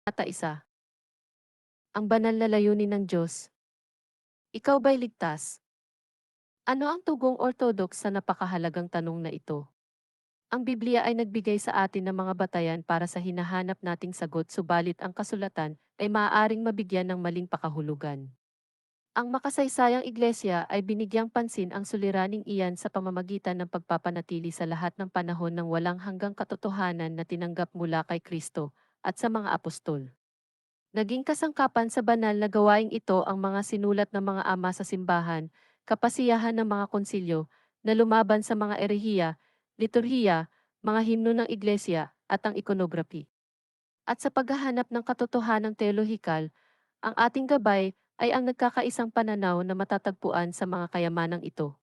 Kabanata 1. Ang banal na layunin ng Diyos. Ikaw ba'y ligtas? Ano ang tugong orthodox sa napakahalagang tanong na ito? Ang Biblia ay nagbigay sa atin ng mga batayan para sa hinahanap nating sagot, subalit ang kasulatan ay maaaring mabigyan ng maling pakahulugan. Ang makasaysayang iglesia ay binigyang pansin ang suliraning iyan sa pamamagitan ng pagpapanatili sa lahat ng panahon ng walang hanggang katotohanan na tinanggap mula kay Kristo at sa mga apostol. Naging kasangkapan sa banal na gawaing ito ang mga sinulat ng mga ama sa simbahan, kapasiyahan ng mga konsilyo, na lumaban sa mga erehiya, liturhiya, mga himno ng iglesia, at ang ikonography. At sa paghahanap ng katotohanang teolohikal, ang ating gabay ay ang nagkakaisang pananaw na matatagpuan sa mga kayamanang ito.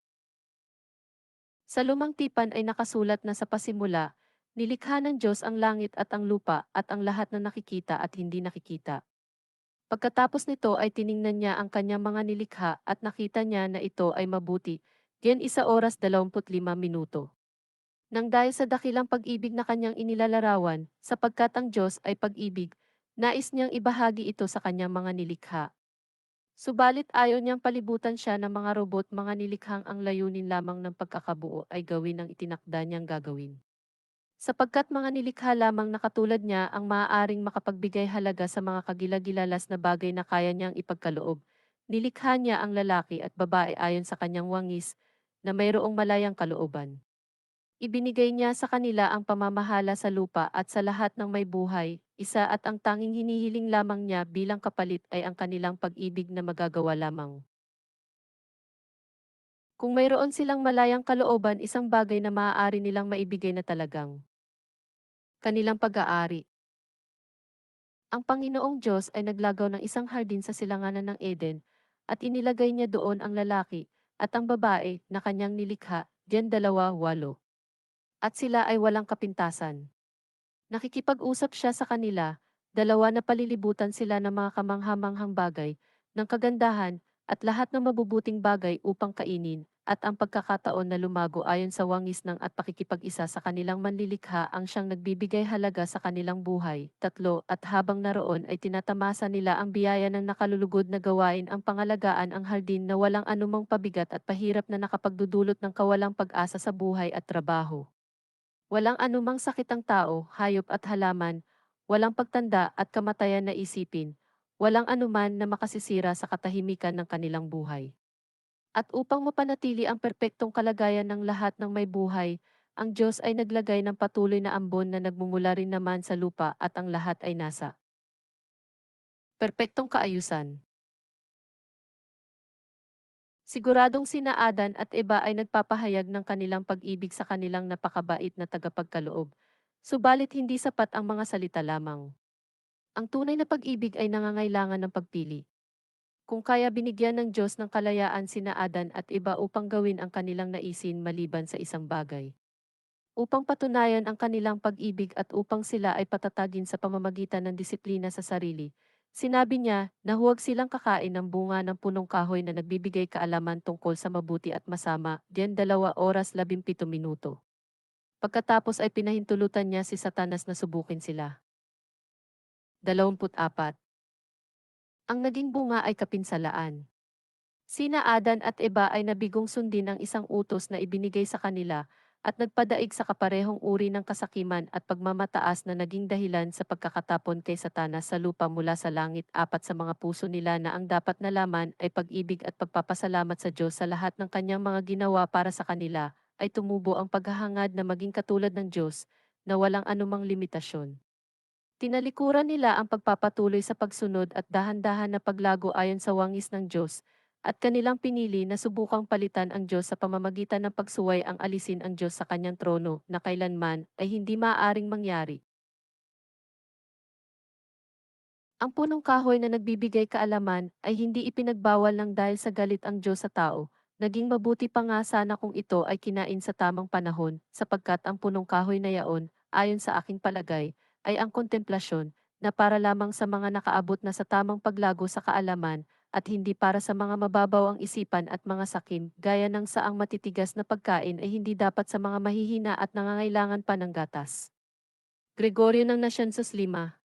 Sa lumang tipan ay nakasulat na sa pasimula, nilikha ng Diyos ang langit at ang lupa at ang lahat na nakikita at hindi nakikita. Pagkatapos nito ay tiningnan niya ang kanyang mga nilikha at nakita niya na ito ay mabuti. Diyan 1 oras 25 minuto. Nang dahil sa dakilang pag-ibig na kanyang inilalarawan, sapagkat ang Diyos ay pag-ibig, nais niyang ibahagi ito sa kanyang mga nilikha. Subalit ayaw niyang palibutan siya ng mga robot, mga nilikhang ang layunin lamang ng pagkakabuo ay gawin ang itinakda niyang gagawin. Sapagkat mga nilikha lamang na katulad niya ang maaaring makapagbigay halaga sa mga kagilagilalas na bagay na kaya niyang ipagkaloob. Nilikha niya ang lalaki at babae ayon sa kanyang wangis na mayroong malayang kalooban. Ibinigay niya sa kanila ang pamamahala sa lupa at sa lahat ng may buhay, isa at ang tanging hinihiling lamang niya bilang kapalit ay ang kanilang pag-ibig na magagawa lamang. Kung mayroon silang malayang kalooban, isang bagay na maaari nilang maibigay na talagang kanilang pag-aari. Ang Panginoong Diyos ay naglagaw ng isang hardin sa silanganan ng Eden, at inilagay niya doon ang lalaki at ang babae na kanyang nilikha, diyan 2:8. At sila ay walang kapintasan. Nakikipag-usap siya sa kanila, dalawa na palilibutan sila ng mga kamanghamanghang bagay, ng kagandahan, at lahat ng mabubuting bagay upang kainin, at ang pagkakataon na lumago ayon sa wangis ng at pakikipag-isa sa kanilang manlilikha ang siyang nagbibigay halaga sa kanilang buhay. 3. At habang naroon ay tinatamasa nila ang biyaya ng nakalulugod na gawain ang pangalagaan ang hardin na walang anumang pabigat at pahirap na nakapagdudulot ng kawalang pag-asa sa buhay at trabaho. Walang anumang sakit ang tao, hayop at halaman, walang pagtanda at kamatayan na isipin, walang anuman na makasisira sa katahimikan ng kanilang buhay. At upang mapanatili ang perpektong kalagayan ng lahat ng may buhay, ang Diyos ay naglagay ng patuloy na ambon na nagmumula rin naman sa lupa at ang lahat ay nasa perpektong kaayusan. Siguradong sina Adan at Eva ay nagpapahayag ng kanilang pag-ibig sa kanilang napakabait na tagapagkaloob. Subalit hindi sapat ang mga salita lamang. Ang tunay na pag-ibig ay nangangailangan ng pagpili. Kung kaya binigyan ng Diyos ng kalayaan sina Adan at Eva upang gawin ang kanilang naisin maliban sa isang bagay. Upang patunayan ang kanilang pag-ibig at upang sila ay patatagin sa pamamagitan ng disiplina sa sarili. Sinabi niya na huwag silang kakain ng bunga ng punong kahoy na nagbibigay kaalaman tungkol sa mabuti at masama, diyan 2 oras 17 minuto. Pagkatapos ay pinahintulutan niya si Satanas na subukin sila. 24. Ang naging bunga ay kapinsalaan. Sina Adan at Eva ay nabigong sundin ang isang utos na ibinigay sa kanila at nagpadaig sa kaparehong uri ng kasakiman at pagmamataas na naging dahilan sa pagkakatapon kay Satanas sa lupa mula sa langit. Apat sa mga puso nila na ang dapat nalaman ay pag-ibig at pagpapasalamat sa Diyos sa lahat ng kanyang mga ginawa para sa kanila, ay tumubo ang paghahangad na maging katulad ng Diyos na walang anumang limitasyon. Tinalikuran nila ang pagpapatuloy sa pagsunod at dahan-dahan na paglago ayon sa wangis ng Diyos, at kanilang pinili na subukang palitan ang Diyos sa pamamagitan ng pagsuway ang alisin ang Diyos sa kanyang trono na kailanman ay hindi maaaring mangyari. Ang punong kahoy na nagbibigay kaalaman ay hindi ipinagbawal ng dahil sa galit ang Diyos sa tao. Naging mabuti pa nga sana kung ito ay kinain sa tamang panahon, sapagkat ang punong kahoy na yaon, ayon sa aking palagay, ay ang kontemplasyon, na para lamang sa mga nakaabot na sa tamang paglago sa kaalaman, at hindi para sa mga mababaw ang isipan at mga sakim, gaya ng saang matitigas na pagkain ay hindi dapat sa mga mahihina at nangangailangan pa ng gatas. Gregorio ng Nasyonsos 5.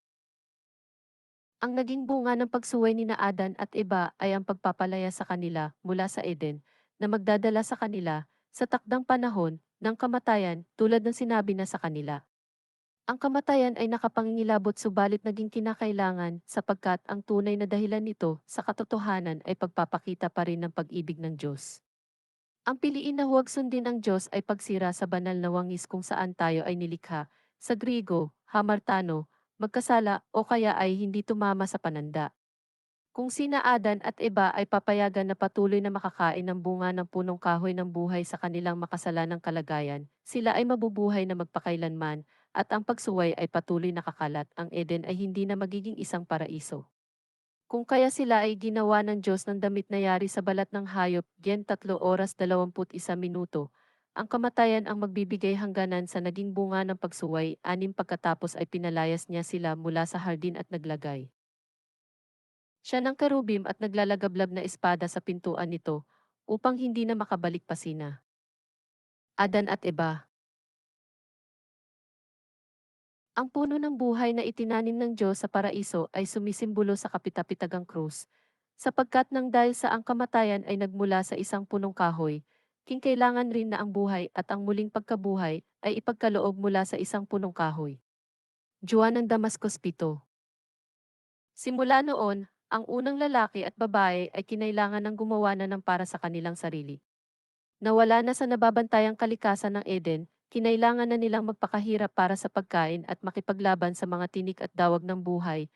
Ang naging bunga ng pagsuway ni na Adan at Eva ay ang pagpapalaya sa kanila mula sa Eden na magdadala sa kanila sa takdang panahon ng kamatayan tulad ng sinabi na sa kanila. Ang kamatayan ay nakapangingilabot subalit naging kinakailangan sapagkat ang tunay na dahilan nito sa katotohanan ay pagpapakita pa rin ng pag-ibig ng Diyos. Ang piliin na huwag sundin ang Diyos ay pagsira sa banal na wangis kung saan tayo ay nilikha, sa Griego, hamartano, magkasala o kaya ay hindi tumama sa pananda. Kung sina Adan at Eva ay papayagan na patuloy na makakain ng bunga ng punong kahoy ng buhay sa kanilang makasalanang kalagayan, sila ay mabubuhay na magpakailanman, at ang pagsuway ay patuloy na kakalat, ang Eden ay hindi na magiging isang paraiso. Kung kaya sila ay ginawa ng Diyos ng damit na yari sa balat ng hayop, Gen 3:21. Ang kamatayan ang magbibigay hangganan sa naging bunga ng pagsuway, pagkatapos ay pinalayas niya sila mula sa hardin at naglagay siya ng kerubim at naglalagablab na espada sa pintuan nito, upang hindi na makabalik pa sina Adan at Eba. Ang puno ng buhay na itinanim ng Diyos sa paraiso ay sumisimbolo sa kapitapitagang krus, sapagkat nang dahil sa ang kamatayan ay nagmula sa isang punong kahoy, kailangan rin na ang buhay at ang muling pagkabuhay ay ipagkaloob mula sa isang punong kahoy. Juan ng Damascus 7. Simula noon, ang unang lalaki at babae ay kinailangan ng gumawa na ng para sa kanilang sarili. Nawala na sa nababantayang kalikasan ng Eden, kinailangan na nilang magpakahirap para sa pagkain at makipaglaban sa mga tinik at dawag ng buhay,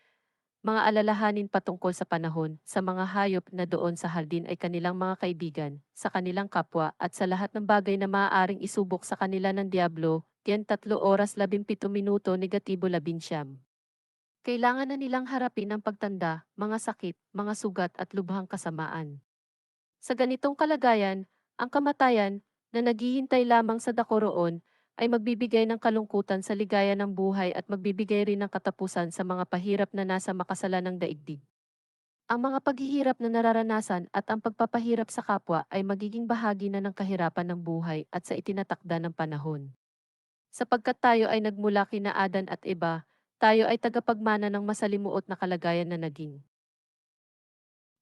mga alalahanin patungkol sa panahon, sa mga hayop na doon sa hardin ay kanilang mga kaibigan, sa kanilang kapwa at sa lahat ng bagay na maaaring isubok sa kanila ng Diablo, Gen 3:17, -19. Kailangan na nilang harapin ang pagtanda, mga sakit, mga sugat at lubhang kasamaan. Sa ganitong kalagayan, ang kamatayan, na naghihintay lamang sa dako roon, ay magbibigay ng kalungkutan sa ligaya ng buhay at magbibigay rin ng katapusan sa mga pahirap na nasa makasalanang daigdig. Ang mga paghihirap na nararanasan at ang pagpapahirap sa kapwa ay magiging bahagi na ng kahirapan ng buhay at sa itinatakda ng panahon. Sapagkat tayo ay nagmula kina Adan at Eba, tayo ay tagapagmana ng masalimuot na kalagayan na naging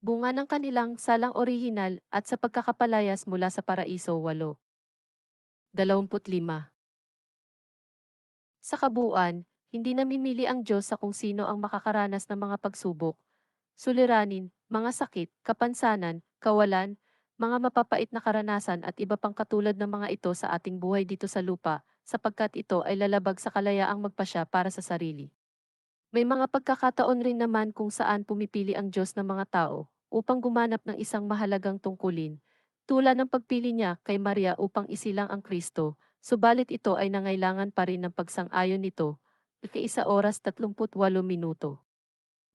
bunga ng kanilang salang orihinal at sa pagkakapalayas mula sa paraiso 8:25. Sa kabuuan, hindi namimili ang Diyos sa kung sino ang makakaranas ng mga pagsubok, suliranin, mga sakit, kapansanan, kawalan, mga mapapait na karanasan at iba pang katulad ng mga ito sa ating buhay dito sa lupa, sapagkat ito ay lalabag sa kalayaang magpasya para sa sarili. May mga pagkakataon rin naman kung saan pumipili ang Diyos ng mga tao upang gumanap ng isang mahalagang tungkulin, tulad ng pagpili niya kay Maria upang isilang ang Kristo, subalit ito ay nangailangan pa rin ng pagsang-ayon nito, 1:38.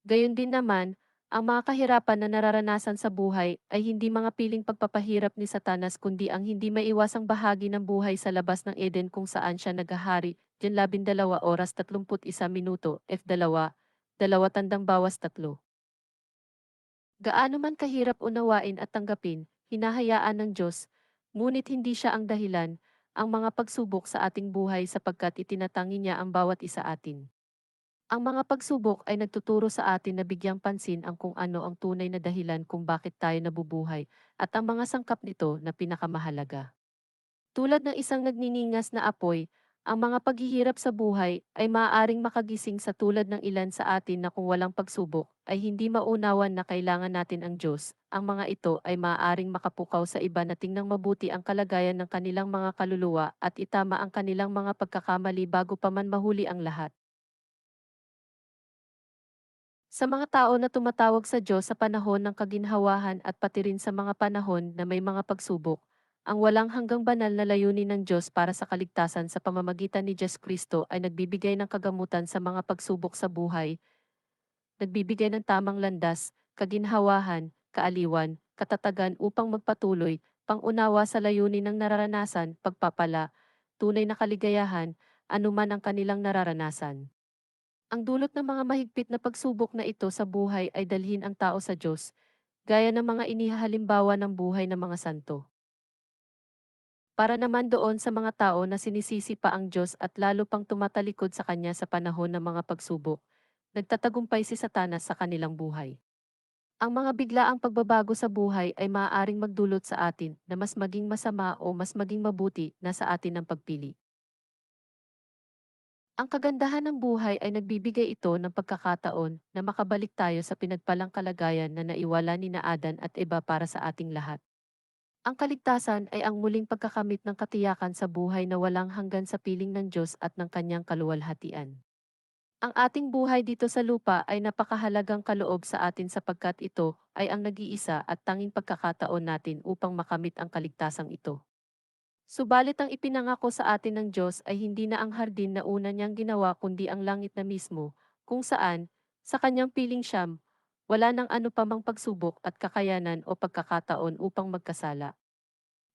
Gayon din naman, ang mga kahirapan na nararanasan sa buhay ay hindi mga piling pagpapahirap ni Satanas kundi ang hindi maiwasang bahagi ng buhay sa labas ng Eden kung saan siya naghahari, Diyan 12:31, F2, 2 Gaano man kahirap unawain at tanggapin, hinahayaan ng Diyos, ngunit hindi siya ang dahilan, ang mga pagsubok sa ating buhay sapagkat itinatangi niya ang bawat isa atin. Ang mga pagsubok ay nagtuturo sa atin na bigyang pansin ang kung ano ang tunay na dahilan kung bakit tayo nabubuhay at ang mga sangkap nito na pinakamahalaga. Tulad ng isang nagniningas na apoy, ang mga paghihirap sa buhay ay maaaring makagising sa tulad ng ilan sa atin na kung walang pagsubok ay hindi maunawan na kailangan natin ang Diyos. Ang mga ito ay maaaring makapukaw sa iba na tingnang mabuti ang kalagayan ng kanilang mga kaluluwa at itama ang kanilang mga pagkakamali bago pa man mahuli ang lahat. Sa mga tao na tumatawag sa Diyos sa panahon ng kaginhawahan at pati rin sa mga panahon na may mga pagsubok, ang walang hanggang banal na layunin ng Diyos para sa kaligtasan sa pamamagitan ni Jesu Kristo ay nagbibigay ng kagamutan sa mga pagsubok sa buhay, nagbibigay ng tamang landas, kaginhawahan, kaaliwan, katatagan upang magpatuloy, pangunawa sa layunin ng nararanasan, pagpapala, tunay na kaligayahan, anuman ang kanilang nararanasan. Ang dulot ng mga mahigpit na pagsubok na ito sa buhay ay dalhin ang tao sa Diyos, gaya ng mga inihahalimbawa ng buhay ng mga santo. Para naman doon sa mga tao na sinisisi pa ang Diyos at lalo pang tumatalikod sa Kanya sa panahon ng mga pagsubok, nagtatagumpay si Satanas sa kanilang buhay. Ang mga biglaang pagbabago sa buhay ay maaaring magdulot sa atin na mas maging masama o mas maging mabuti na sa atin ang pagpili. Ang kagandahan ng buhay ay nagbibigay ito ng pagkakataon na makabalik tayo sa pinagpalang kalagayan na naiwala ni na Adan at Eva para sa ating lahat. Ang kaligtasan ay ang muling pagkakamit ng katiyakan sa buhay na walang hanggan sa piling ng Diyos at ng kanyang kaluwalhatian. Ang ating buhay dito sa lupa ay napakahalagang kaloob sa atin sapagkat ito ay ang nag-iisa at tanging pagkakataon natin upang makamit ang kaligtasang ito. Subalit ang ipinangako sa atin ng Diyos ay hindi na ang hardin na una niyang ginawa kundi ang langit na mismo, kung saan, sa kanyang piling siyam, wala nang ano pa mang pagsubok at kakayanan o pagkakataon upang magkasala.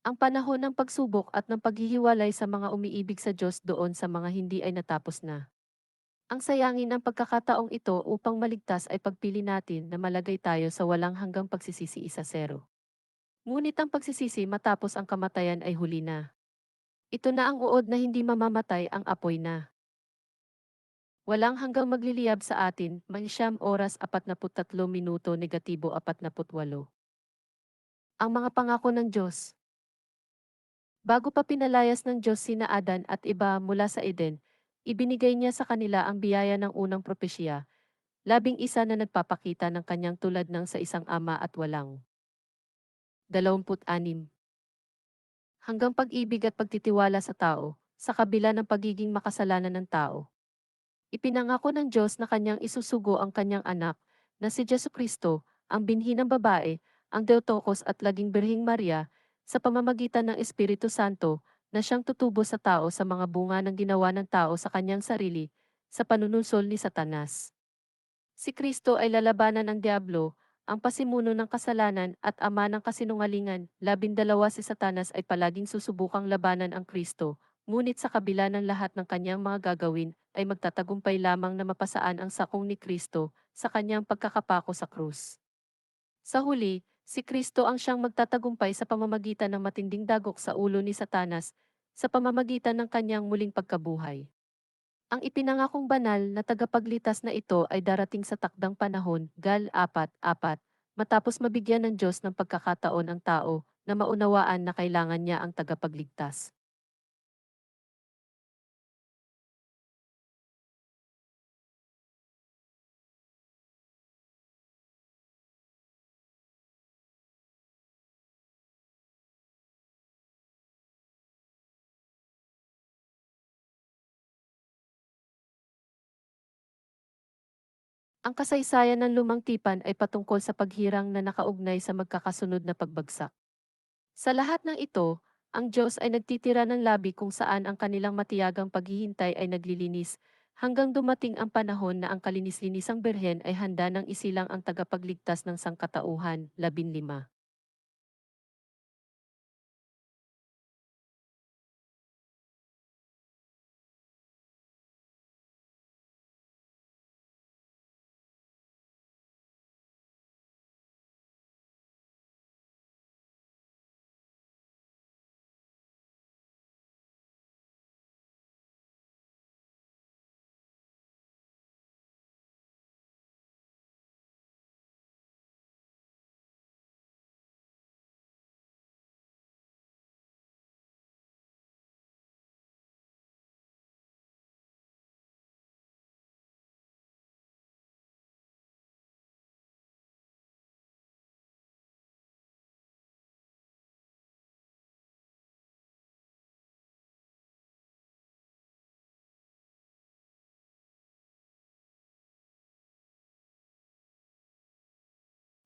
Ang panahon ng pagsubok at ng paghihiwalay sa mga umiibig sa Diyos doon sa mga hindi ay natapos na. Ang sayangin ng pagkakataong ito upang maligtas ay pagpili natin na malagay tayo sa walang hanggang pagsisisi isa zero. Ngunit ang pagsisisi matapos ang kamatayan ay huli na. Ito na ang uod na hindi mamamatay ang apoy na. Walang hanggang magliliyab sa atin, ₱9 oras 43 minuto negatibo 48. Ang mga pangako ng Diyos. Bago pa pinalayas ng Diyos sina Adan at iba mula sa Eden, ibinigay niya sa kanila ang biyaya ng unang propesya, 11 na nagpapakita ng kanyang tulad ng sa isang ama at walang 26. Hanggang pag-ibig at pagtitiwala sa tao, sa kabila ng pagiging makasalanan ng tao. Ipinangako ng Diyos na kanyang isusugo ang kanyang anak, na si Jesucristo, ang binhi ng babae, ang Theotokos at laging Birhing Maria, sa pamamagitan ng Espiritu Santo, na siyang tutubo sa tao sa mga bunga ng ginawa ng tao sa kanyang sarili, sa panununsol ni Satanas. Si Kristo ay lalabanan ng Diablo, ang pasimuno ng kasalanan at ama ng kasinungalingan. 12 si Satanas ay palaging susubukang labanan ang Kristo, ngunit sa kabila ng lahat ng kanyang mga gagawin, ay magtatagumpay lamang na mapasaan ang sakong ni Kristo sa kanyang pagkakapako sa krus. Sa huli, si Kristo ang siyang magtatagumpay sa pamamagitan ng matinding dagok sa ulo ni Satanas, sa pamamagitan ng kanyang muling pagkabuhay. Ang ipinangakong banal na tagapagligtas na ito ay darating sa takdang panahon, Gal 4:4, matapos mabigyan ng Diyos ng pagkakataon ang tao na maunawaan na kailangan niya ang tagapagligtas. 'Ang kasaysayan ng lumang tipan ay patungkol sa paghirang na nakaugnay sa magkakasunod na pagbagsak. Sa lahat ng ito, ang Diyos ay nagtitira ng labi kung saan ang kanilang matiyagang paghihintay ay naglilinis, hanggang dumating ang panahon na ang kalinis-linisang berhen ay handa ng isilang ang tagapagligtas ng sangkatauhan. 15.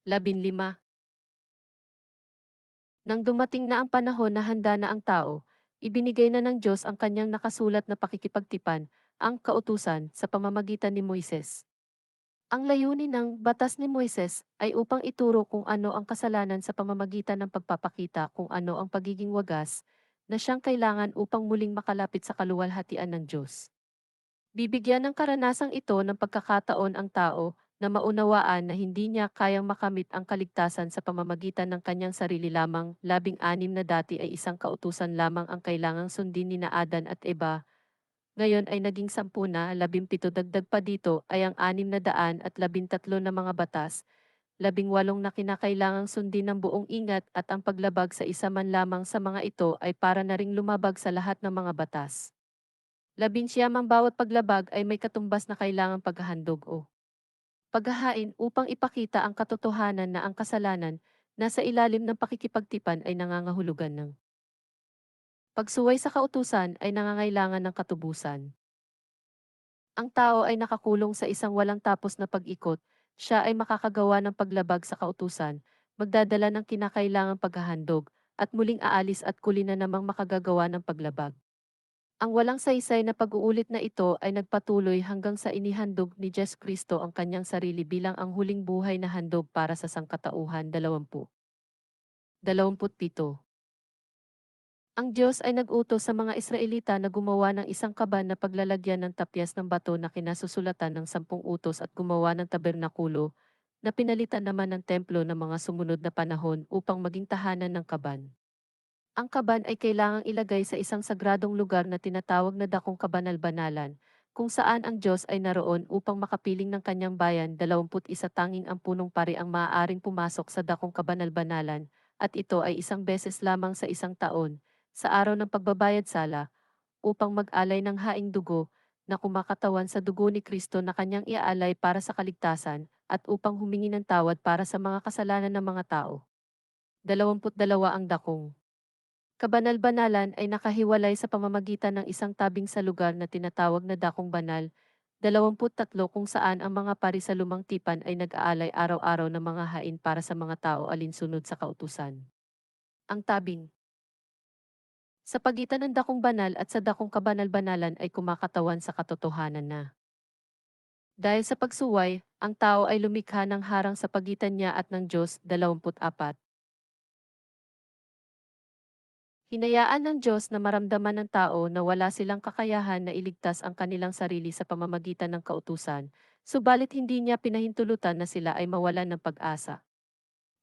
Labinlima. Nang dumating na ang panahon na handa na ang tao, ibinigay na ng Diyos ang kanyang nakasulat na pakikipagtipan, ang kautusan, sa pamamagitan ni Moises. Ang layunin ng batas ni Moises ay upang ituro kung ano ang kasalanan sa pamamagitan ng pagpapakita kung ano ang pagiging wagas na siyang kailangan upang muling makalapit sa kaluwalhatian ng Diyos. Bibigyan ng karanasang ito ng pagkakataon ang tao na maunawaan na hindi niya kayang makamit ang kaligtasan sa pamamagitan ng kanyang sarili lamang. 16 na dati ay isang kautusan lamang ang kailangang sundin ni na Adan at Eva, Ngayon ay naging 10 na, 17 dagdag pa dito ay ang 613 na mga batas, 18 na kinakailangang sundin ng buong ingat at ang paglabag sa isa man lamang sa mga ito ay para na ring lumabag sa lahat ng mga batas. 19 ang bawat paglabag ay may katumbas na kailangang paghahandog o paghahain upang ipakita ang katotohanan na ang kasalanan nasa ilalim ng pakikipagtipan ay nangangahulugan ng pagsuway sa kautusan ay nangangailangan ng katubusan. Ang tao ay nakakulong sa isang walang tapos na pag-ikot, siya ay makakagawa ng paglabag sa kautusan, magdadala ng kinakailangang paghahandog, at muling aalis at kuli na namang makagagawa ng paglabag. Ang walang saysay na pag-uulit na ito ay nagpatuloy hanggang sa inihandog ni Jesu Kristo ang kanyang sarili bilang ang huling buhay na handog para sa sangkatauhan 27. Ang Diyos ay nag-utos sa mga Israelita na gumawa ng isang kaban na paglalagyan ng tapyas ng bato na kinasusulatan ng 10 utos at gumawa ng tabernakulo, na pinalitan naman ng templo ng mga sumunod na panahon upang maging tahanan ng kaban. Ang kaban ay kailangang ilagay sa isang sagradong lugar na tinatawag na dakong kabanal-banalan, kung saan ang Diyos ay naroon upang makapiling ng kanyang bayan. 21 tanging ang punong pari ang maaaring pumasok sa dakong kabanal-banalan, at ito ay isang beses lamang sa isang taon, sa araw ng pagbabayad sala, upang mag-alay ng haing dugo, na kumakatawan sa dugo ni Kristo na kanyang iaalay para sa kaligtasan, at upang humingi ng tawad para sa mga kasalanan ng mga tao. 22 ang dakong kabanal-banalan ay nakahiwalay sa pamamagitan ng isang tabing sa lugar na tinatawag na dakong banal, 23 kung saan ang mga pari sa lumang tipan ay nag-aalay araw-araw ng mga hain para sa mga tao alinsunod sa kautusan. Ang tabing sa pagitan ng dakong banal at sa dakong kabanal-banalan ay kumakatawan sa katotohanan na dahil sa pagsuway, ang tao ay lumikha ng harang sa pagitan niya at ng Diyos. 24. Hinayaan ng Diyos na maramdaman ng tao na wala silang kakayahan na iligtas ang kanilang sarili sa pamamagitan ng kautusan, subalit hindi niya pinahintulutan na sila ay mawalan ng pag-asa.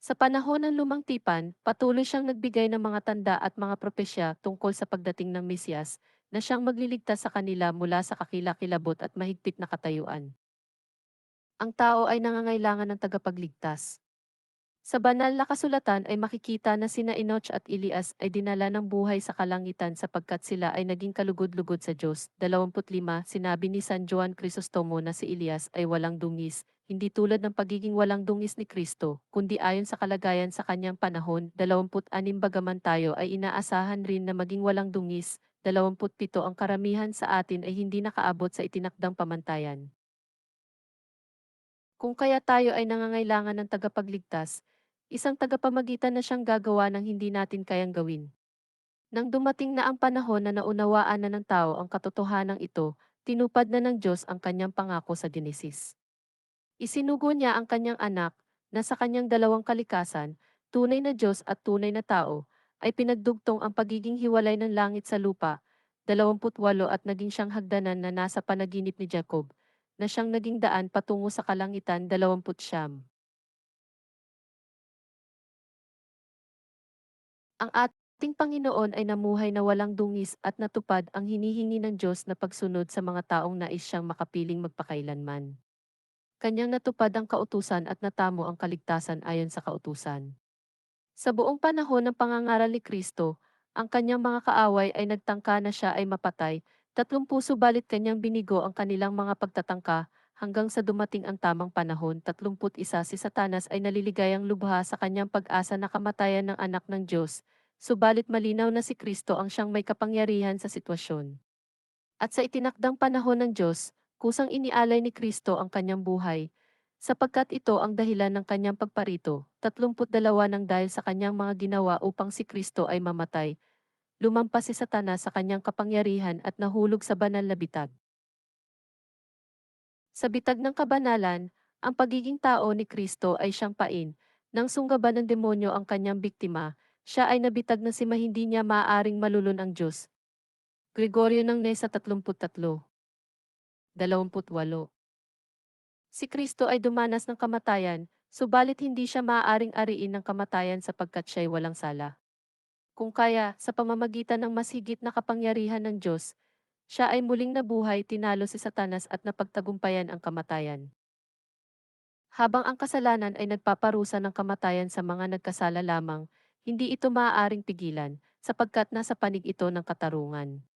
Sa panahon ng lumang tipan, patuloy siyang nagbigay ng mga tanda at mga propesya tungkol sa pagdating ng Mesyas, na siyang magliligtas sa kanila mula sa kakilakilabot at mahigpit na katayuan. Ang tao ay nangangailangan ng tagapagligtas. Sa banal na kasulatan ay makikita na sina Enoch at Elias ay dinala ng buhay sa kalangitan sapagkat sila ay naging kalugod-lugod sa Diyos. 25 Sinabi ni San Juan Crisostomo na si Elias ay walang dungis, hindi tulad ng pagiging walang dungis ni Kristo, kundi ayon sa kalagayan sa kanyang panahon. 26 Bagaman tayo ay inaasahan rin na maging walang dungis. 27 Ang karamihan sa atin ay hindi nakaabot sa itinakdang pamantayan. Kung kaya tayo ay nangangailangan ng tagapagligtas, isang tagapamagitan na siyang gagawa ng hindi natin kayang gawin. Nang dumating na ang panahon na naunawaan na ng tao ang katotohanan ito, tinupad na ng Diyos ang kanyang pangako sa Genesis. Isinugo niya ang kanyang anak, na sa kanyang dalawang kalikasan, tunay na Diyos at tunay na tao, ay pinagdugtong ang pagiging hiwalay ng langit sa lupa. 28 At naging siyang hagdanan na nasa panaginip ni Jacob, na siyang naging daan patungo sa kalangitan. 29 Ang ating Panginoon ay namuhay na walang dungis at natupad ang hinihingi ng Diyos na pagsunod sa mga taong nais siyang makapiling magpakailanman. Kanyang natupad ang kautusan at natamo ang kaligtasan ayon sa kautusan. Sa buong panahon ng pangangaral ni Kristo, ang kanyang mga kaaway ay nagtangka na siya ay mapatay, 30 balit kanyang binigo ang kanilang mga pagtatangka, hanggang sa dumating ang tamang panahon. 31 Si Satanas ay naliligayang lubha sa kanyang pag-asa na kamatayan ng anak ng Diyos, subalit malinaw na si Kristo ang siyang may kapangyarihan sa sitwasyon. At sa itinakdang panahon ng Diyos, kusang inialay ni Kristo ang kanyang buhay, sapagkat ito ang dahilan ng kanyang pagparito. 32 Nang dahil sa kanyang mga ginawa upang si Kristo ay mamatay, lumampas si Satanas sa kanyang kapangyarihan at nahulog sa banal na bitag. Sa bitag ng kabanalan, ang pagiging tao ni Kristo ay siyang pain. Nang sunggaban ng demonyo ang kanyang biktima, siya ay nabitag na si hindi niya maaaring malulun ang Diyos. Gregorio ng Nesa 33, 28. Si Kristo ay dumanas ng kamatayan, subalit hindi siya maaaring ariin ng kamatayan sapagkat siya'y walang sala. Kung kaya, sa pamamagitan ng mas higit na kapangyarihan ng Diyos, Siya ay muling nabuhay, tinalo si Satanas at napagtagumpayan ang kamatayan. Habang ang kasalanan ay nagpaparusa ng kamatayan sa mga nagkasala lamang, hindi ito maaaring pigilan, sapagkat nasa panig ito ng katarungan.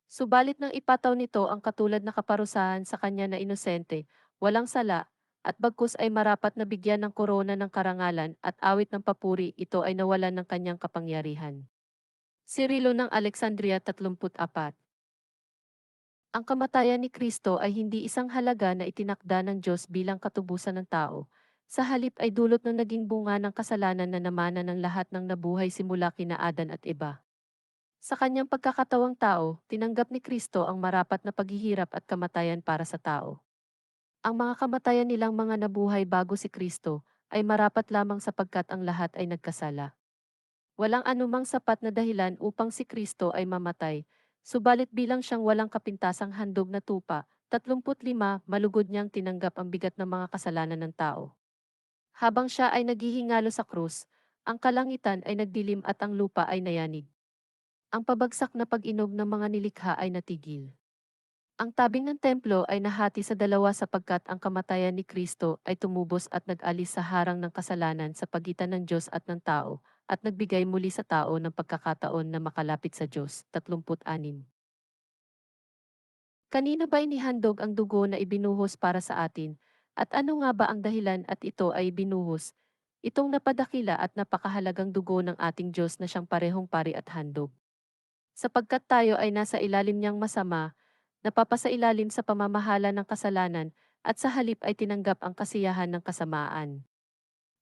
Subalit nang ipataw nito ang katulad na kaparusahan sa kanya na inosente, walang sala, at bagkus ay marapat na bigyan ng korona ng karangalan at awit ng papuri, ito ay nawalan ng kanyang kapangyarihan. Cirilo ng Alexandria 34. Ang kamatayan ni Kristo ay hindi isang halaga na itinakda ng Diyos bilang katubusan ng tao. Sa halip ay dulot ng naging bunga ng kasalanan na namana ng lahat ng nabuhay simula kina Adan at Eva. Sa kanyang pagkakatawang tao, tinanggap ni Kristo ang marapat na paghihirap at kamatayan para sa tao. Ang mga kamatayan nilang mga nabuhay bago si Kristo ay marapat lamang sapagkat ang lahat ay nagkasala. Walang anumang sapat na dahilan upang si Kristo ay mamatay, subalit bilang siyang walang kapintasang handog na tupa, 35 malugod niyang tinanggap ang bigat ng mga kasalanan ng tao. Habang siya ay naghihingalo sa krus, ang kalangitan ay nagdilim at ang lupa ay nayanig. Ang pabagsak na pag-inog ng mga nilikha ay natigil. Ang tabing ng templo ay nahati sa dalawa sapagkat ang kamatayan ni Kristo ay tumubos at nag-alis sa harang ng kasalanan sa pagitan ng Diyos at ng tao, at nagbigay muli sa tao ng pagkakataon na makalapit sa Diyos. 36. Kanino ba inihandog ang dugo na ibinuhos para sa atin? At ano nga ba ang dahilan at ito ay binuhos? Itong napadakila at napakahalagang dugo ng ating Diyos na siyang parehong pari at handog. Sapagkat tayo ay nasa ilalim niyang masama, napapasailalim sa pamamahala ng kasalanan, at sa halip ay tinanggap ang kasiyahan ng kasamaan.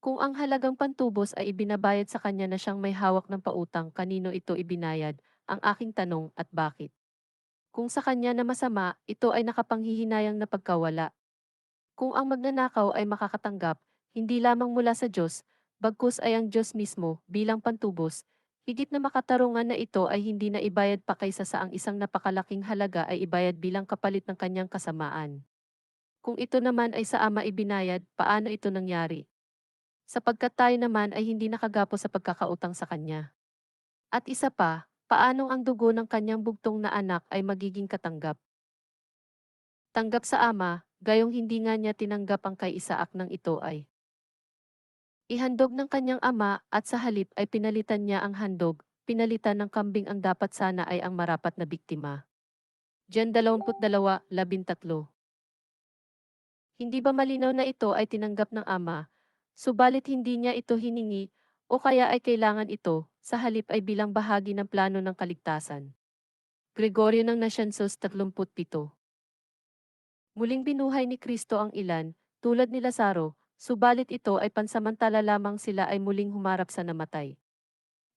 Kung ang halagang pantubos ay ibinabayad sa kanya na siyang may hawak ng pautang, kanino ito ibinayad? Ang aking tanong, at bakit? Kung sa kanya na masama, ito ay nakapanghihinayang na pagkawala. Kung ang magnanakaw ay makakatanggap, hindi lamang mula sa Diyos, bagkus ay ang Diyos mismo, bilang pantubos, higit na makatarungan na ito ay hindi na ibayad pa kaysa sa ang isang napakalaking halaga ay ibayad bilang kapalit ng kanyang kasamaan. Kung ito naman ay sa Ama ibinayad, paano ito nangyari? Sapagkat tayo naman ay hindi nakagapo sa pagkakautang sa Kanya. At isa pa, paanong ang dugo ng kanyang bugtong na anak ay magiging katanggap? Tanggap sa Ama, gayong hindi nga niya tinanggap ang kay Isaak ng ito ay ihandog ng kanyang ama, at sa halip ay pinalitan niya ang handog, pinalitan ng kambing ang dapat sana ay ang marapat na biktima. Diyan 22:13. Hindi ba malinaw na ito ay tinanggap ng ama, subalit hindi niya ito hiningi, o kaya ay kailangan ito, sa halip ay bilang bahagi ng plano ng kaligtasan. Gregorio ng Naciancos 37. Muling binuhay ni Kristo ang ilan, tulad ni Lazaro, subalit ito ay pansamantala lamang, sila ay muling humarap sa namatay.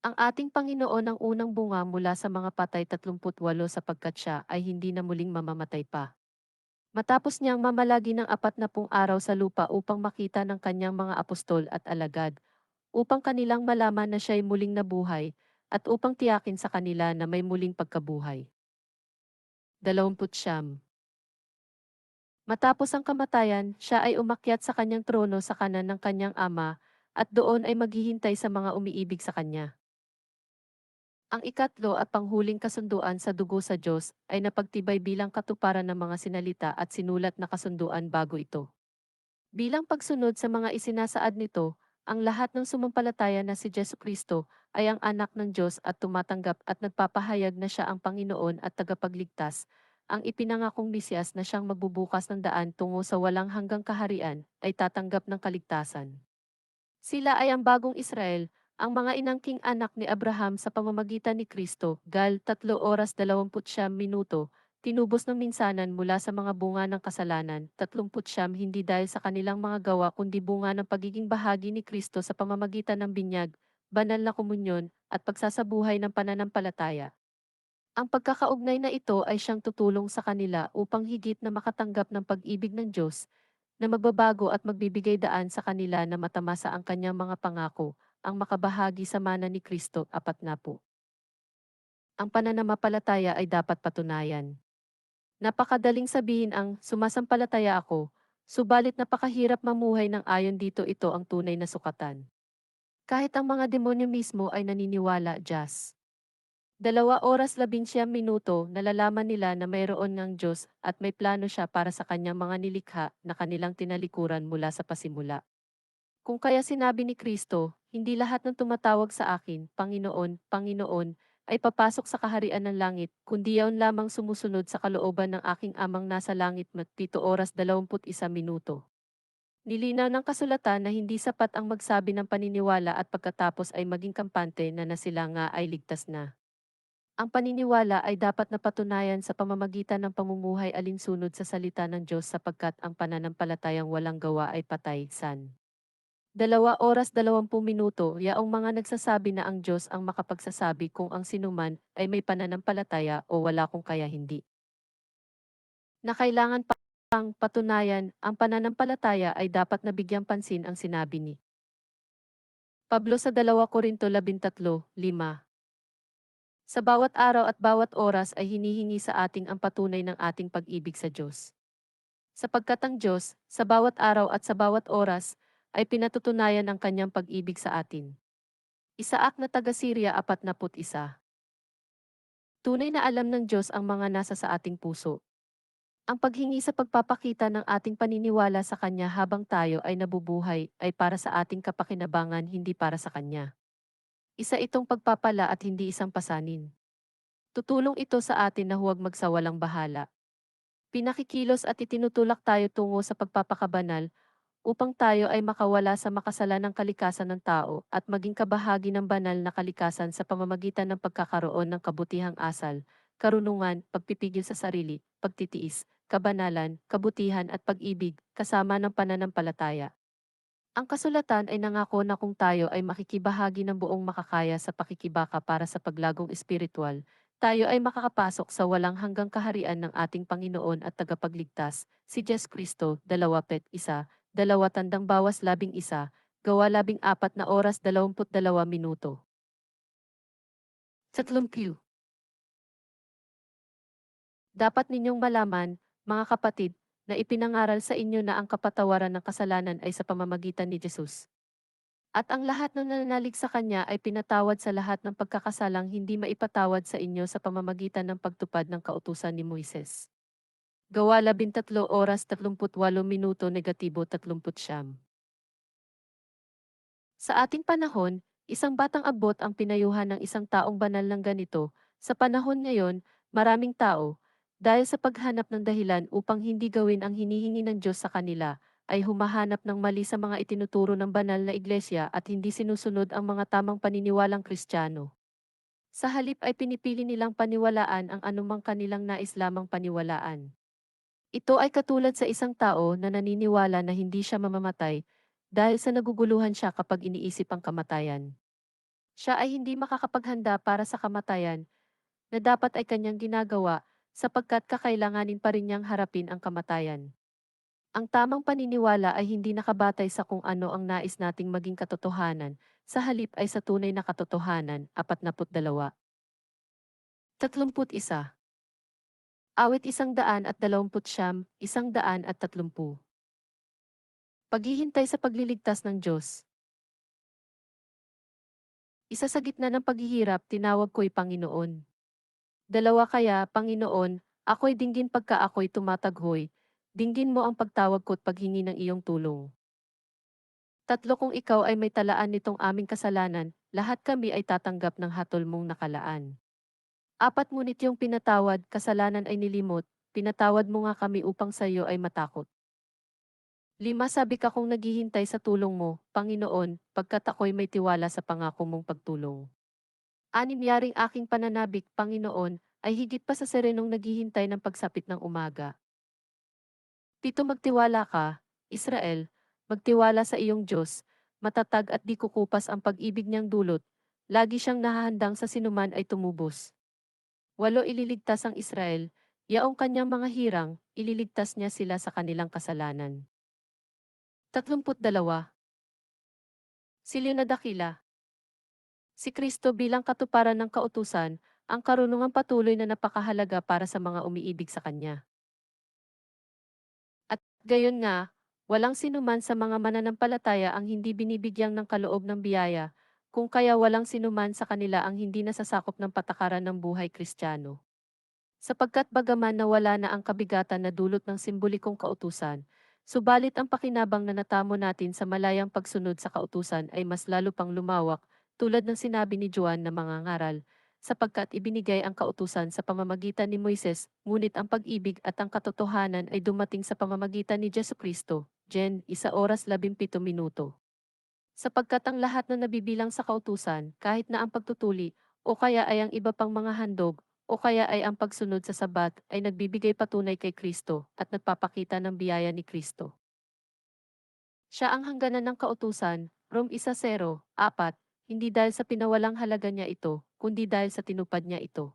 Ang ating Panginoon ang unang bunga mula sa mga patay 38 sapagkat siya ay hindi na muling mamamatay pa. Matapos niyang mamalagi ng 40 araw sa lupa upang makita ng kanyang mga apostol at alagad, upang kanilang malaman na siya'y muling nabuhay, at upang tiyakin sa kanila na may muling pagkabuhay. 29. Matapos ang kamatayan, siya ay umakyat sa kanyang trono sa kanan ng kanyang ama, at doon ay maghihintay sa mga umiibig sa kanya. Ang ikatlo at panghuling kasunduan sa dugo sa Diyos ay napagtibay bilang katuparan ng mga sinalita at sinulat na kasunduan bago ito. Bilang pagsunod sa mga isinasaad nito, ang lahat ng sumampalataya na si Jesu Kristo ay ang anak ng Diyos at tumatanggap at nagpapahayag na siya ang Panginoon at tagapagligtas, ang ipinangakong Mesiyas na siyang magbubukas ng daan tungo sa walang hanggang kaharian, ay tatanggap ng kaligtasan. Sila ay ang bagong Israel, ang mga inangking anak ni Abraham sa pamamagitan ni Kristo. Gal 3:29, tinubos ng minsanan mula sa mga bunga ng kasalanan. 39, hindi dahil sa kanilang mga gawa kundi bunga ng pagiging bahagi ni Kristo sa pamamagitan ng binyag, banal na komunyon, at pagsasabuhay ng pananampalataya. Ang pagkakaugnay na ito ay siyang tutulong sa kanila upang higit na makatanggap ng pag-ibig ng Diyos na magbabago at magbibigay daan sa kanila na matamasa ang kanyang mga pangako, ang makabahagi sa mana ni Kristo. 40. Ang pananampalataya ay dapat patunayan. Napakadaling sabihin ang sumasampalataya ako, subalit napakahirap mamuhay ng ayon dito, ito ang tunay na sukatan. Kahit ang mga demonyo mismo ay naniniwala, Jas. 2 oras 11 minuto nalalaman nila na mayroon ng Diyos at may plano siya para sa kanyang mga nilikha na kanilang tinalikuran mula sa pasimula. Kung kaya sinabi ni Kristo, hindi lahat ng tumatawag sa akin, Panginoon, Panginoon, ay papasok sa kaharian ng langit, kundi yaon lamang sumusunod sa kalooban ng aking amang nasa langit. 7 oras 21 minuto. Nilinaw ng kasulatan na hindi sapat ang magsabi ng paniniwala at pagkatapos ay maging kampante na sila nga ay ligtas na. Ang paniniwala ay dapat napatunayan sa pamamagitan ng pamumuhay alinsunod sa salita ng Diyos sapagkat ang pananampalatayang walang gawa ay patay. 2 oras 20 minuto, yaong mga nagsasabi na ang Diyos ang makapagsasabi kung ang sinuman ay may pananampalataya o wala kung kaya hindi. Na kailangan pang patunayan, ang pananampalataya ay dapat nabigyang pansin ang sinabi ni Pablo sa 2 Korinto 13:5. Sa bawat araw at bawat oras ay hinihingi sa ating ang patunay ng ating pag-ibig sa Diyos. Sapagkat ang Diyos, sa bawat araw at sa bawat oras, ay pinatutunayan ang kanyang pag-ibig sa atin. Isaak na taga-Syria 41. Tunay na alam ng Diyos ang mga nasa sa ating puso. Ang paghingi sa pagpapakita ng ating paniniwala sa Kanya habang tayo ay nabubuhay ay para sa ating kapakinabangan, hindi para sa Kanya. Isa itong pagpapala at hindi isang pasanin. Tutulong ito sa atin na huwag magsawalang bahala. Pinakikilos at itinutulak tayo tungo sa pagpapakabanal upang tayo ay makawala sa makasalanang kalikasan ng tao at maging kabahagi ng banal na kalikasan sa pamamagitan ng pagkakaroon ng kabutihang asal, karunungan, pagpipigil sa sarili, pagtitiis, kabanalan, kabutihan at pag-ibig, kasama ng pananampalataya. Ang kasulatan ay nangako na kung tayo ay makikibahagi ng buong makakaya sa pakikibaka para sa paglagong espiritual, tayo ay makakapasok sa walang hanggang kaharian ng ating Panginoon at tagapagligtas, si Jesu Kristo. 2 Pet 1, 2 Gawa 14 oras 22 minuto. 3. Dapat ninyong malaman, mga kapatid, na ipinangaral sa inyo na ang kapatawaran ng kasalanan ay sa pamamagitan ni Jesus. At ang lahat ng nananalig sa Kanya ay pinatawad sa lahat ng pagkakasalang hindi maipatawad sa inyo sa pamamagitan ng pagtupad ng kautusan ni Moises. Gawa 13 oras 38 minuto-39. Sa ating panahon, isang batang abot ang pinayuhan ng isang taong banal ng ganito. Sa panahon ngayon, maraming tao, dahil sa paghanap ng dahilan upang hindi gawin ang hinihingi ng Diyos sa kanila, ay humahanap ng mali sa mga itinuturo ng banal na iglesia at hindi sinusunod ang mga tamang paniniwalang Kristiyano. Sa halip ay pinipili nilang paniwalaan ang anumang kanilang nais lamang paniwalaan. Ito ay katulad sa isang tao na naniniwala na hindi siya mamamatay dahil sa naguguluhan siya kapag iniisip ang kamatayan. Siya ay hindi makakapaghanda para sa kamatayan na dapat ay kanyang ginagawa sapagkat kakailanganin pa rin niyang harapin ang kamatayan. Ang tamang paniniwala ay hindi nakabatay sa kung ano ang nais nating maging katotohanan, sa halip ay sa tunay na katotohanan. 42. 31. Awit 129, 130. Paghihintay sa pagliligtas ng Diyos. Isa sa gitna ng paghihirap, tinawag ko'y Panginoon. Dalawa kaya, Panginoon, ako'y dinggin pagka ako'y tumataghoy, dinggin mo ang pagtawag ko't paghingi ng iyong tulong. Tatlo, kung ikaw ay may talaan nitong aming kasalanan, lahat kami ay tatanggap ng hatol mong nakalaan. Apat, ngunit yung pinatawad, kasalanan ay nilimot, pinatawad mo nga kami upang sa iyo ay matakot. 5, sabi ka kung naghihintay sa tulong mo, Panginoon, pagkat ako'y may tiwala sa pangako mong pagtulong. 6, yaring aking pananabik, Panginoon, ay higit pa sa serenong naghihintay ng pagsapit ng umaga. 7, magtiwala ka, Israel, magtiwala sa iyong Diyos, matatag at di kukupas ang pag-ibig niyang dulot, lagi siyang nahahandang sa sinuman ay tumubos. 8, ililigtas ang Israel, yaong kanyang mga hirang, ililigtas niya sila sa kanilang kasalanan. 32. Silyo na dakila. Si Kristo bilang katuparan ng kautusan, ang karunungang patuloy na napakahalaga para sa mga umiibig sa Kanya. At gayon nga, walang sinuman sa mga mananampalataya ang hindi binibigyang ng kaloob ng biyaya, kung kaya walang sinuman sa kanila ang hindi nasasakop ng patakaran ng buhay Kristiyano. Sapagkat bagaman nawala na ang kabigatan na dulot ng simbolikong kautusan, subalit ang pakinabang na natamo natin sa malayang pagsunod sa kautusan ay mas lalo pang lumawak, tulad ng sinabi ni Juan na mangangaral, sapagkat ibinigay ang kautusan sa pamamagitan ni Moises, ngunit ang pag-ibig at ang katotohanan ay dumating sa pamamagitan ni Jesucristo. Gen. 1:17. Sapagkat ang lahat na nabibilang sa kautusan, kahit na ang pagtutuli, o kaya ay ang iba pang mga handog, o kaya ay ang pagsunod sa sabat, ay nagbibigay patunay kay Kristo, at nagpapakita ng biyaya ni Kristo. Siya ang hangganan ng kautusan, Rom 1:4, hindi dahil sa pinawalang halaga niya ito, kundi dahil sa tinupad niya ito.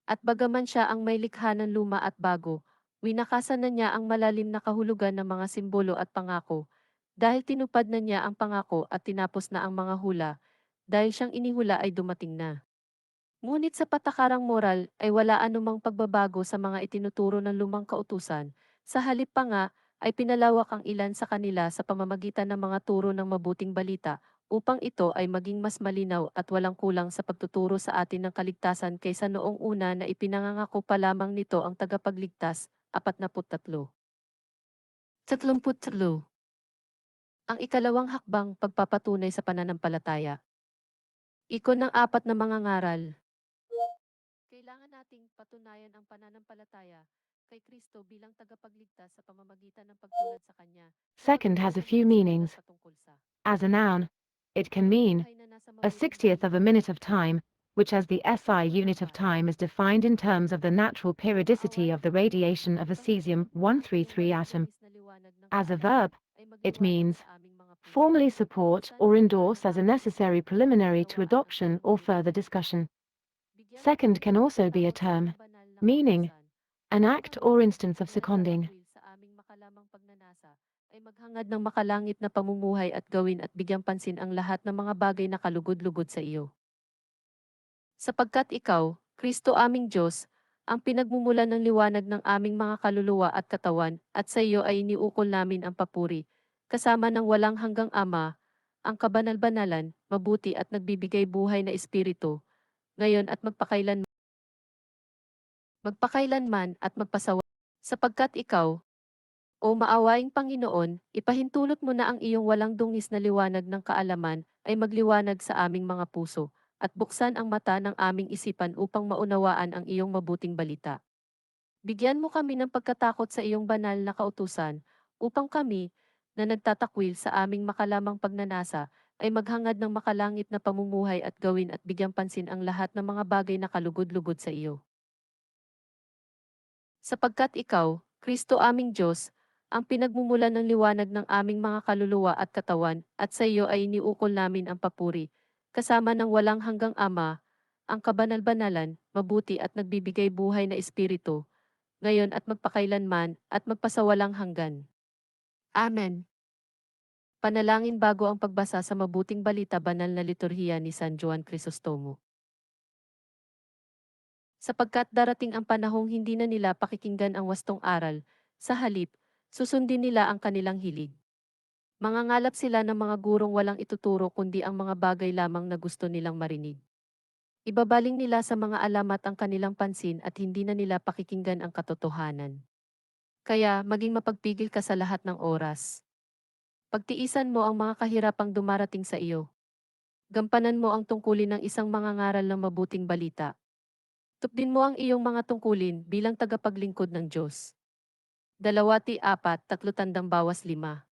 At bagaman siya ang may likha ng luma at bago, winakasan na niya ang malalim na kahulugan ng mga simbolo at pangako, dahil tinupad na niya ang pangako at tinapos na ang mga hula, dahil siyang inihula ay dumating na. Ngunit sa patakarang moral ay wala anumang pagbabago sa mga itinuturo ng lumang kautusan, sa halip pa nga ay pinalawak ang ilan sa kanila sa pamamagitan ng mga turo ng mabuting balita, upang ito ay maging mas malinaw at walang kulang sa pagtuturo sa atin ng kaligtasan kaysa noong una na ipinangangako pa lamang nito ang tagapagligtas. 43. 33. Ang ikalawang hakbang, pagpapatunay sa pananampalataya. Ikon ng apat na mga ngaral. Kailangan nating patunayan ang pananampalataya kay Kristo bilang tagapagligtas sa pamamagitan ng pagtulad sa Kanya. Second has a few meanings. As a noun, it can mean a 60th of a minute of time, which as the SI unit of time is defined in terms of the natural periodicity of the radiation of a cesium-133 atom. As a verb, it means formally support or endorse as a necessary preliminary to adoption or further discussion. Second can also be a term, meaning an act or instance of seconding. Sa aming makalamang pagnanasa, ay maghangad ng makalangit na pamumuhay at gawin at bigyang pansin ang lahat ng mga bagay na kalugod-lugod sa iyo. Sapagkat ikaw, Kristo aming Diyos, ang pinagmumulan ng liwanag ng aming mga kaluluwa at katawan, at sa iyo ay iniukol namin ang papuri, kasama ng walang hanggang Ama, ang kabanal-banalan, mabuti at nagbibigay buhay na Espiritu, ngayon at magpakailanman at magpasawa. Sapagkat ikaw, o maawaing Panginoon, ipahintulot mo na ang iyong walang dungis na liwanag ng kaalaman ay magliwanag sa aming mga puso, at buksan ang mata ng aming isipan upang maunawaan ang iyong mabuting balita. Bigyan mo kami ng pagkatakot sa iyong banal na kautusan, upang kami, na nagtatakwil sa aming makalamang pagnanasa, ay maghangad ng makalangit na pamumuhay at gawin at bigyang pansin ang lahat ng mga bagay na kalugod-lugod sa iyo. Sapagkat ikaw, Kristo aming Diyos, ang pinagmumulan ng liwanag ng aming mga kaluluwa at katawan, at sa iyo ay iniukol namin ang papuri, kasama ng walang hanggang Ama, ang kabanal-banalan, mabuti at nagbibigay buhay na Espiritu, ngayon at magpakailanman, at magpasawalang hanggan. Amen. Panalangin bago ang pagbasa sa mabuting balita, banal na liturhiya ni San Juan Crisostomo. Sapagkat darating ang panahong hindi na nila pakikinggan ang wastong aral, sa halip, susundin nila ang kanilang hilig. Mangangalap sila ng mga gurong walang ituturo kundi ang mga bagay lamang na gusto nilang marinig. Ibabaling nila sa mga alamat ang kanilang pansin at hindi na nila pakikinggan ang katotohanan. Kaya, maging mapagpigil ka sa lahat ng oras. Pagtiisan mo ang mga kahirapang dumarating sa iyo. Gampanan mo ang tungkulin ng isang mangangaral ng mabuting balita. Tupdin mo ang iyong mga tungkulin bilang tagapaglingkod ng Diyos. 2 4, 3 bawas 5.